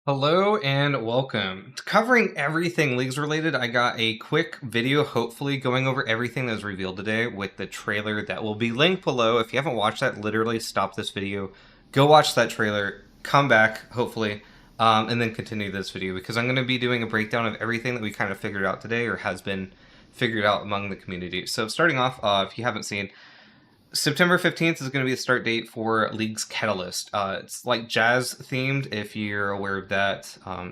Hello and welcome. Covering everything Leagues related, I got a quick video, hopefully going over everything that was revealed today with the trailer that will be linked below. If you haven't watched that, literally stop this video, go watch that trailer, come back, hopefully, and then continue this video because I'm going to be doing a breakdown of everything that we kind of figured out today or has been figured out among the community. So starting off, if you haven't seen, September 15th is going to be the start date for League's Catalyst. It's like jazz themed, if you're aware of that.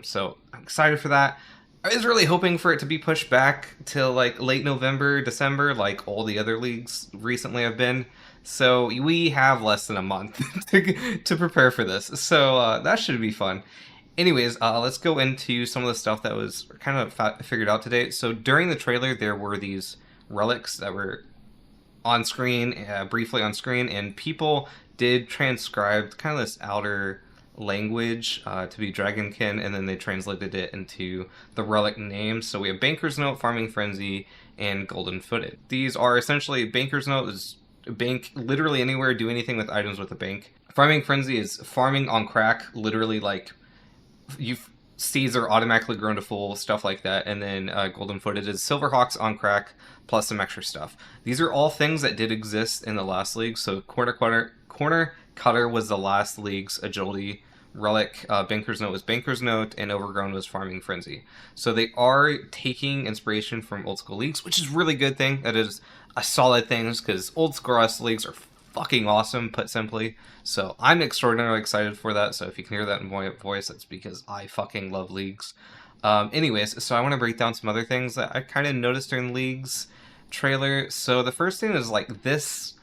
So I'm excited for that. I was really hoping for it to be pushed back till like late November, December, like all the other leagues recently have been. So we have less than a month to prepare for this. So that should be fun. Anyways, let's go into some of the stuff that was kind of figured out today. So during the trailer, there were these relics that were on screen, briefly on screen, and people did transcribe kind of this outer language to be Dragonkin, and then they translated it into the relic names. So we have Banker's Note, Farming Frenzy, and Golden Footed. These are essentially Banker's Note is bank literally anywhere, do anything with items with a bank. Farming Frenzy is farming on crack, literally like seeds are automatically grown to full, stuff like that. And then Golden Footed is Silverhawks on crack plus some extra stuff. These are all things that did exist in the last league. So Corner Cutter was the last league's agility relic. Banker's Note was Banker's Note, and Overgrown was Farming Frenzy. So they are taking inspiration from old school leagues, which is a really good thing. That is a solid thing because old school leagues are fucking awesome, put simply. So I'm extraordinarily excited for that. So if you can hear that in my voice, that's because I fucking love leagues. Anyways, so I want to break down some other things that I kind of noticed during leagues trailer. So the first thing is like this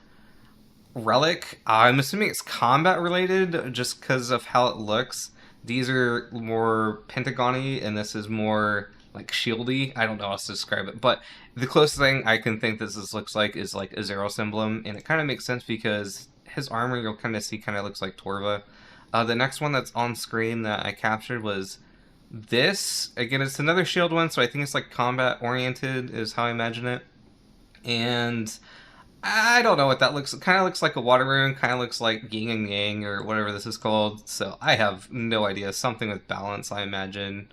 relic. I'm assuming it's combat related just because of how it looks. These are more pentagony and this is more like shieldy. I don't know how to describe it, but the closest thing I can think this looks like is like a Zeros emblem, and it kind of makes sense because his armor you'll kind of see kind of looks like Torva. The next one that's on screen that I captured was this. Again, it's another shield one, so I think it's like combat oriented is how I imagine it. And I don't know what that looks. It kind of looks like a water rune, kind of looks like yin and yang or whatever this is called. So I have no idea. Something with balance, I imagine.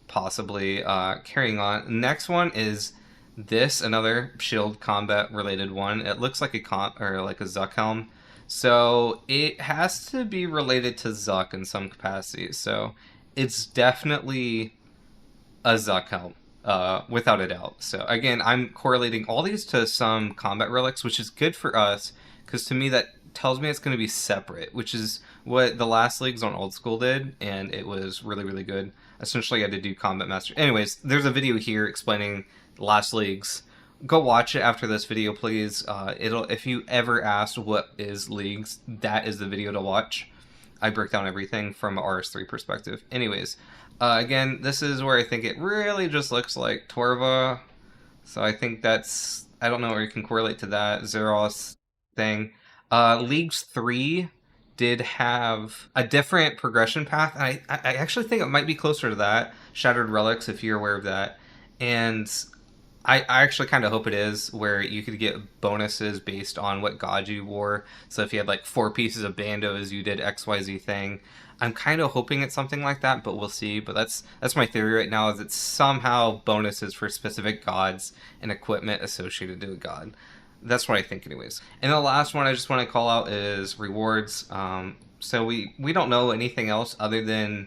Possibly. Carrying on. Next one is this, another shield combat related one. It looks like a Zuck helm. So it has to be related to Zuck in some capacity. So it's definitely a Zuck helm. Without a doubt. So again, I'm correlating all these to some combat relics, which is good for us, because to me that tells me it's going to be separate, which is what the last leagues on Old School did, and it was really, really good. Essentially, I had to do Combat Master. Anyways, there's a video here explaining last leagues. Go watch it after this video, please. If you ever asked what is leagues, that is the video to watch. I break down everything from a Rs3 perspective. Anyways, again, this is where I think it really just looks like Torva. So I think that's, I don't know where you can correlate to that Zeros thing. Leagues 3 did have a different progression path, and I actually think it might be closer to that. Shattered Relics, if you're aware of that. And I actually kind of hope it is, where you could get bonuses based on what god you wore. So if you had like 4 pieces of bandos, you did XYZ thing. I'm kind of hoping it's something like that, but we'll see. But that's my theory right now, is it's somehow bonuses for specific gods and equipment associated to a god. That's what I think anyways. And the last one I just want to call out is rewards. So we don't know anything else other than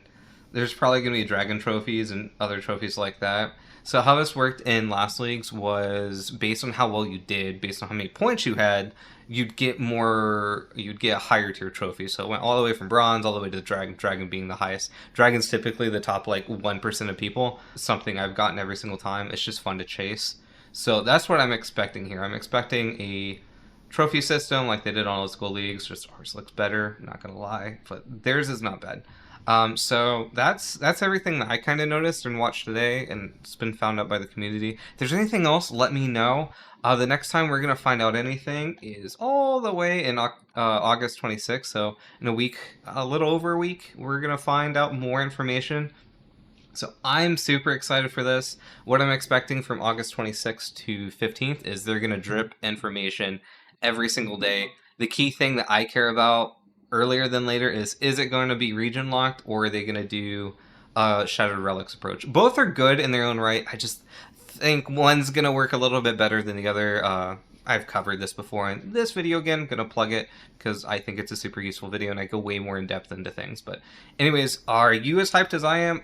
there's probably going to be dragon trophies and other trophies like that. So how this worked in last leagues was based on how well you did, based on how many points you had, you'd get a higher tier trophy. So it went all the way from bronze all the way to dragon being the highest. Dragon's typically the top like 1% of people. Something I've gotten every single time. It's just fun to chase. So that's what I'm expecting here. I'm expecting a trophy system like they did on Old School leagues. Just ours looks better, not gonna lie, but theirs is not bad. So that's everything that I kind of noticed and watched today, and it's been found out by the community. If there's anything else, let me know. The next time we're gonna find out anything is all the way in August 26th. So in a week, a little over a week, we're gonna find out more information. So I'm super excited for this. What I'm expecting from August 26th to 15th is they're gonna drip information every single day. The key thing that I care about earlier than later is it going to be region locked, or are they going to do Shattered Relics approach? Both are good in their own right. I just think one's going to work a little bit better than the other. I've covered this before in this video again. I'm gonna plug it because I think it's a super useful video and I go way more in depth into things. But anyways, are you as hyped as I am?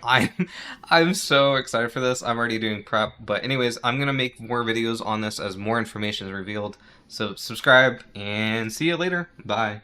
I'm so excited for this. I'm already doing prep. But anyways, I'm gonna make more videos on this as more information is revealed. So subscribe and see you later. Bye.